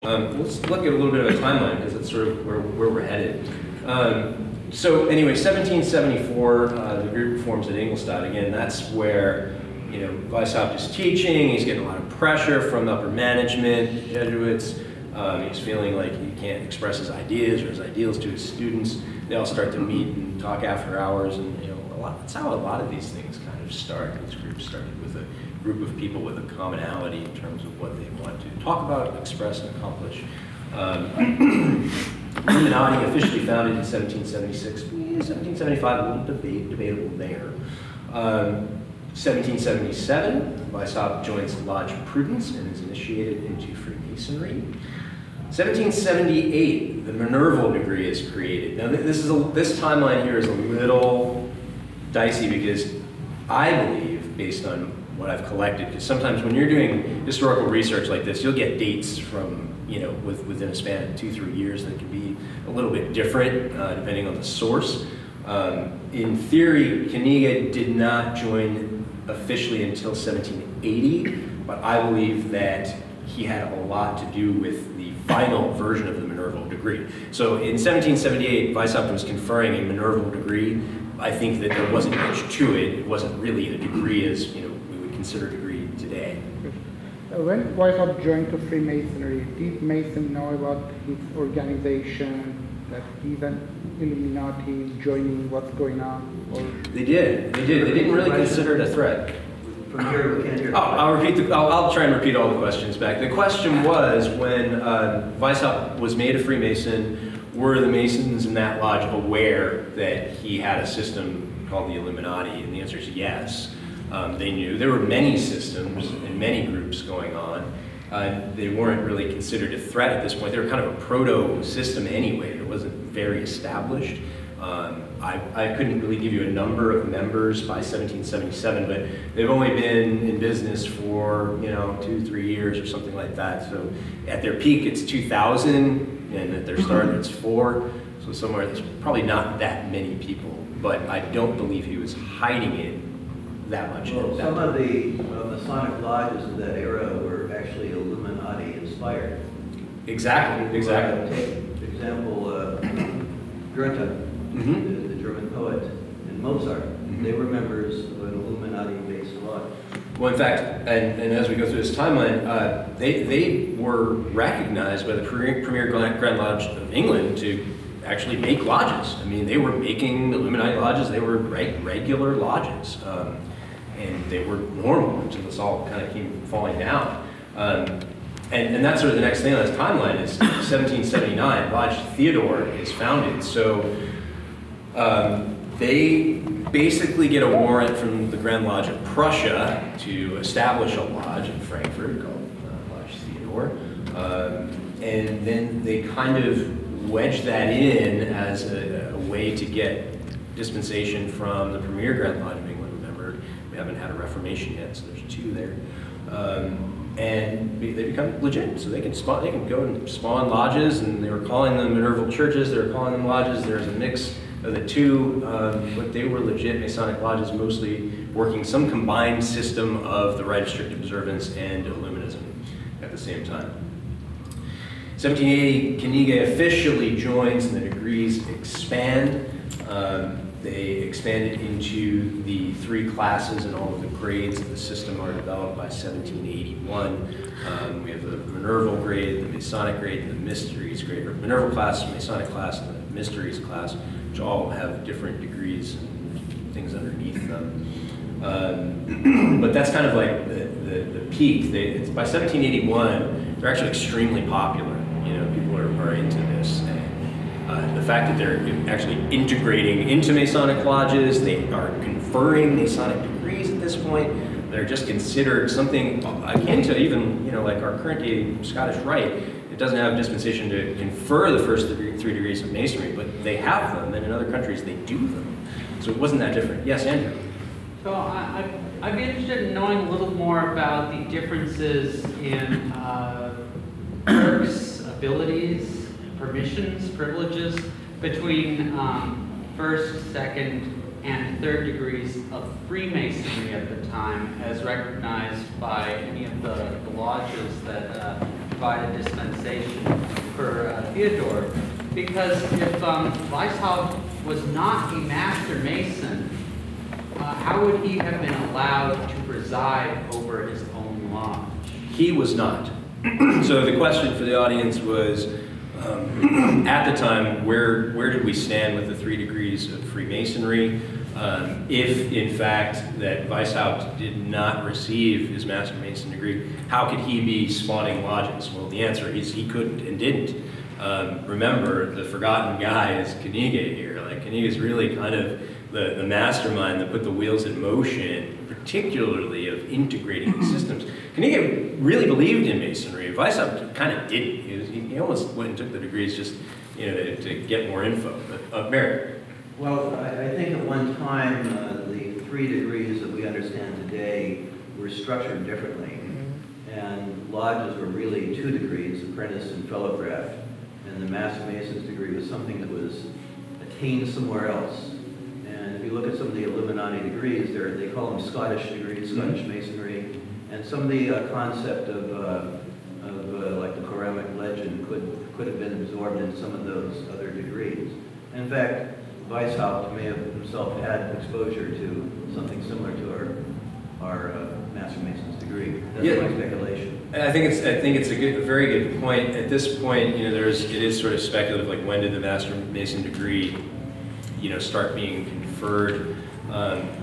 Let's look at a little bit of a timeline because it's sort of where we're headed. So anyway, 1774, the group forms at Ingolstadt. Again, that's where, you know, Weishaupt is teaching. He's getting a lot of pressure from upper management, the Jesuits. He's feeling like he can't express his ideas or his ideals to his students. They all start to meet and talk after hours, and you know, that's how a lot of these things kind of start. These groups started with a group of people with a commonality in terms of what they want to talk about, express, and accomplish. Illuminati officially founded in 1776. 1775, a little debatable there. 1777, Weishaupt joins the Lodge of Prudence and is initiated into Freemasonry. 1778, the Minerval degree is created. Now, this timeline here is a little dicey because I believe, based on what I've collected, because sometimes when you're doing historical research like this, you'll get dates from, you know, within a span of 2-3 years that can be a little bit different depending on the source. In theory, Knigge did not join officially until 1780, but I believe that he had a lot to do with the final version of the Minerval degree. So in 1778, Weishaupt was conferring a Minerval degree. I think that there wasn't much to it. It wasn't really a degree as, you know, we would consider a degree today. When Weishaupt joined to Freemasonry, did Mason know about his organization, that he's an Illuminati, joining what's going on? Or? They did. They didn't really consider it a threat. From here, we can't hear. I'll try and repeat all the questions back. The question was, when Weishaupt was made a Freemason, were the Masons in that lodge aware that he had a system called the Illuminati? And the answer is yes. They knew. There were many systems and many groups going on. They weren't really considered a threat at this point. They were kind of a proto-system anyway. It wasn't very established. I couldn't really give you a number of members by 1777, but they've only been in business for, you know, 2-3 years or something like that. So at their peak, it's 2,000, and at their start, it's 4. So somewhere there's probably not that many people, but I don't believe he was hiding it that much. Well, some of the Masonic lodges of that era were actually Illuminati inspired. Exactly. Take, for example, Goethe, the German poet, and Mozart. They were members of an Illuminati-based lodge. Well, in fact, and as we go through this timeline, they were recognized by the Premier Grand Lodge of England to actually make lodges. I mean, they were making Illuminati lodges. They were regular lodges, and they were normal until this all kind of came falling down. And that's sort of the next thing on this timeline is 1779, Lodge Theodore is founded. So they basically get a warrant from the Grand Lodge of Prussia to establish a lodge in Frankfurt called Lodge Theodore. And then they kind of wedge that in as a way to get dispensation from the Premier Grand Lodge of England. Remember, we haven't had a Reformation yet, so there's 2 there. And they become legit, so they can go and spawn lodges, and they were calling them Minerval churches, they were calling them lodges. There's a mix of the 2, but they were legit Masonic lodges, mostly working some combined system of the rite of strict observance and Illuminism at the same time. 1780, Knigge officially joins, and the degrees expand. They expanded into the 3 classes, and all of the grades of the system are developed by 1781. We have the Minerval grade, the Masonic grade, and the Mysteries grade, or Minerval class, Masonic class, and the Mysteries class, which all have different degrees and things underneath them. But that's kind of like the peak. By 1781, they're actually extremely popular. You know, people are into this. The fact that they're actually integrating into Masonic lodges, they are conferring Masonic degrees at this point. They're just considered something akin to even, you know, like our current day Scottish Rite. It doesn't have dispensation to confer the first 3 degrees of Masonry, but they have them, and in other countries they do them. So it wasn't that different. Yes, Andrew? So I'd be interested in knowing a little more about the differences in perks, abilities, permissions, privileges between 1st, 2nd, and 3rd degrees of Freemasonry at the time, as recognized by any of the lodges that provide a dispensation for Theodore, because if Weishaupt was not a Master Mason, how would he have been allowed to preside over his own lodge? He was not. So the question for the audience was, at the time, where did we stand with the 3 degrees of Freemasonry? If, in fact, that Weishaupt did not receive his Master Mason degree, how could he be spawning lodges? Well, the answer is he couldn't and didn't. Remember, the forgotten guy is Knigge here. Like, Knigge is really kind of the mastermind that put the wheels in motion, particularly of integrating the systems. Knigge really believed in Masonry. Weishaupt kind of didn't. He almost went and took the degrees just, you know, to get more info. But, Mary. Well, I think at one time, the 3 degrees that we understand today were structured differently. And lodges were really 2 degrees, apprentice and fellowcraft. And the Master Mason's degree was something that was attained somewhere else. And if you look at some of the Illuminati degrees, they call them Scottish degrees, Scottish Masonry. And some of the concept of like the Quranic legend could have been absorbed in some of those other degrees. In fact, Weishaupt may have himself had exposure to something similar to our Master Mason's degree. That's my speculation. I think it's a very good point. At this point, you know, it is sort of speculative. Like, when did the Master Mason degree, you know, start being conferred?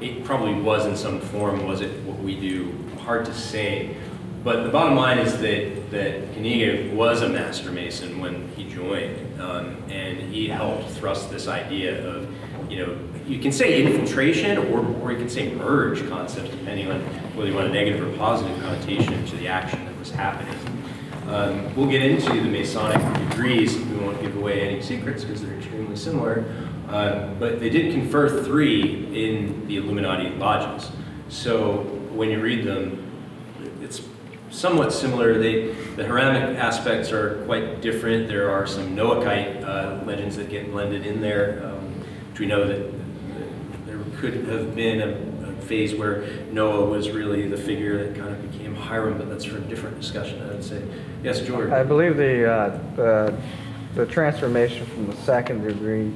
It probably was in some form. Was it what we do? Hard to say. But the bottom line is that Knigge was a Master Mason when he joined, and he helped thrust this idea of, you know, you can say infiltration or you can say merge concepts, depending on whether you want a negative or positive connotation to the action that was happening. We'll get into the Masonic degrees. We won't give away any secrets because they're extremely similar. But they did confer 3 in the Illuminati lodges. So when you read them, it's somewhat similar. The Hiramic aspects are quite different. There are some Noahite legends that get blended in there, which we know that there could have been a phase where Noah was really the figure that kind of became Hiram, but that's for a different discussion, I would say. Yes, George? I believe the transformation from the 2nd degree,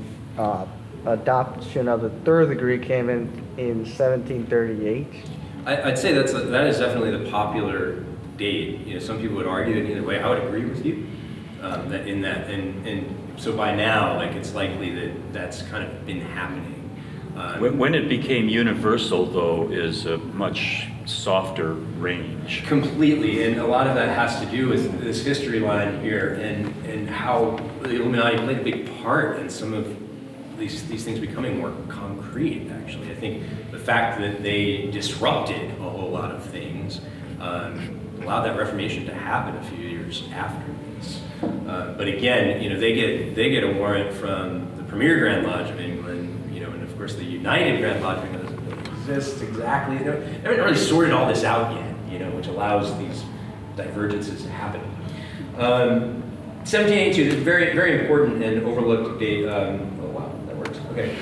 adoption of the 3rd degree came in 1738. I'd say that is definitely the popular date. You know, some people would argue it either way. I would agree with you and so by now, like, it's likely that that's kind of been happening. When it became universal, though, is a much softer range. Completely, and a lot of that has to do with this history line here and how the Illuminati played a big part in some of these things becoming more concrete, actually. I think the fact that they disrupted a whole lot of things allowed that Reformation to happen a few years after this. But again, you know, they get a warrant from the Premier Grand Lodge of England, you know, and of course the United Grand Lodge of England doesn't exist exactly. They haven't really sorted all this out yet, you know, which allows these divergences to happen. 1782 is a very, very important and overlooked date. Oh wow, that works. Okay,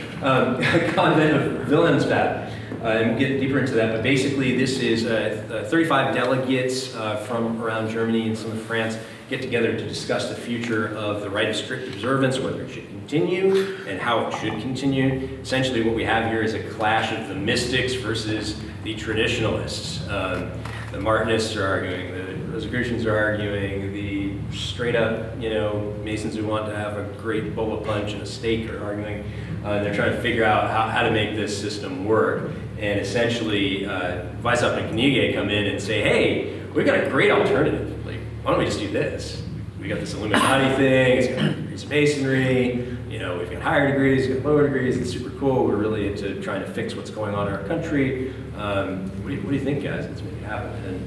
Convent of Wilhelmsbad. And we'll get deeper into that, but basically this is 35 delegates from around Germany and some of France get together to discuss the future of the rite of strict observance, whether it should continue and how it should continue. Essentially what we have here is a clash of the mystics versus the traditionalists. The Martinists are arguing, the Rosicrucians are arguing, the straight up, you know, Masons who want to have a great bowl of punch and a steak are arguing. They're trying to figure out how to make this system work. And essentially, Weishaupt and Knigge come in and say, hey, we've got a great alternative. Like, why don't we just do this? We got this Illuminati thing, it's got degrees of Masonry, you know, we've got higher degrees, we've got lower degrees, it's super cool. We're really into trying to fix what's going on in our country. What do you think, guys? Let's make it happen. And,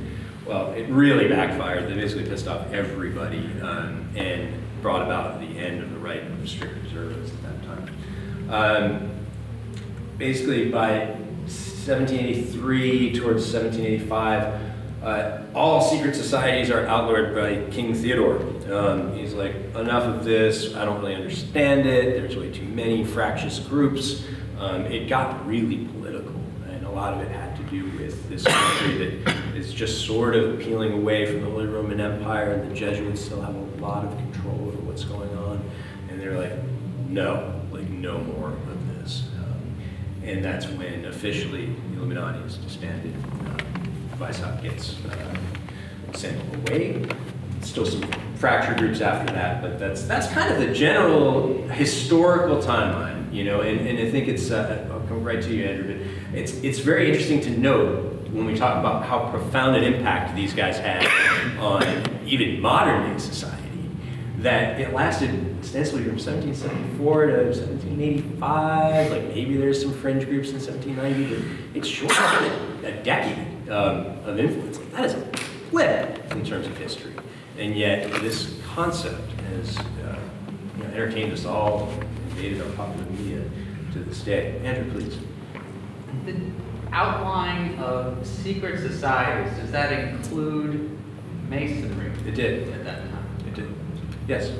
well, it really backfired. They basically pissed off everybody and brought about the end of the rite of strict observance at that time. Basically, by 1783 towards 1785, all secret societies are outlawed by King Theodore. He's like, enough of this, I don't really understand it, there's way too many fractious groups. It got really political, and a lot of it had to do with this country that is just sort of peeling away from the Holy Roman Empire, and the Jesuits still have a lot of control over what's going on. And they're like, no, like no more of this. And that's when officially the Illuminati is disbanded. Weishaupt gets sent away. Still some fractured groups after that, but that's kind of the general historical timeline, you know. And I think it's I'll come right to you, Andrew. But it's very interesting to note when we talk about how profound an impact these guys had on even modern day society, that it lasted ostensibly from 1774 to 1785. Like maybe there's some fringe groups in 1790, but it's short of a decade of influence. Like that is a flip in terms of history. And yet, this concept has you know, entertained us all, invaded our popular media to this day. Andrew, please. The outline of secret societies, does that include Masonry? It did. At that time? It did. Yes.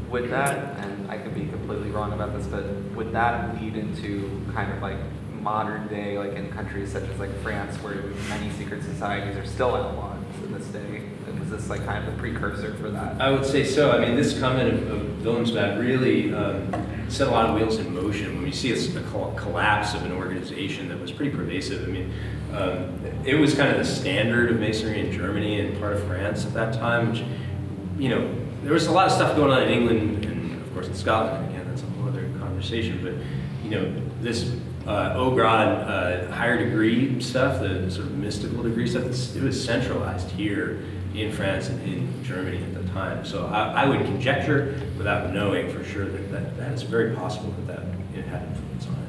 Would that, and I could be completely wrong about this, but would that lead into kind of like modern day, like in countries such as like France, where many secret societies are still outlawed to this day? And was this like kind of the precursor for that? I would say so. I mean, this comment of Wilhelmsbad really set a lot of wheels in motion. When you see a collapse of an organization that was pretty pervasive, I mean, it was kind of the standard of Masonry in Germany and part of France at that time, which, you know, there was a lot of stuff going on in England and, of course, in Scotland. Again, that's a whole other conversation. But, you know, this au grade higher degree stuff, the sort of mystical degree stuff, it was centralized here in France and in Germany at the time. So I would conjecture, without knowing for sure, that is very possible that it had influence on it.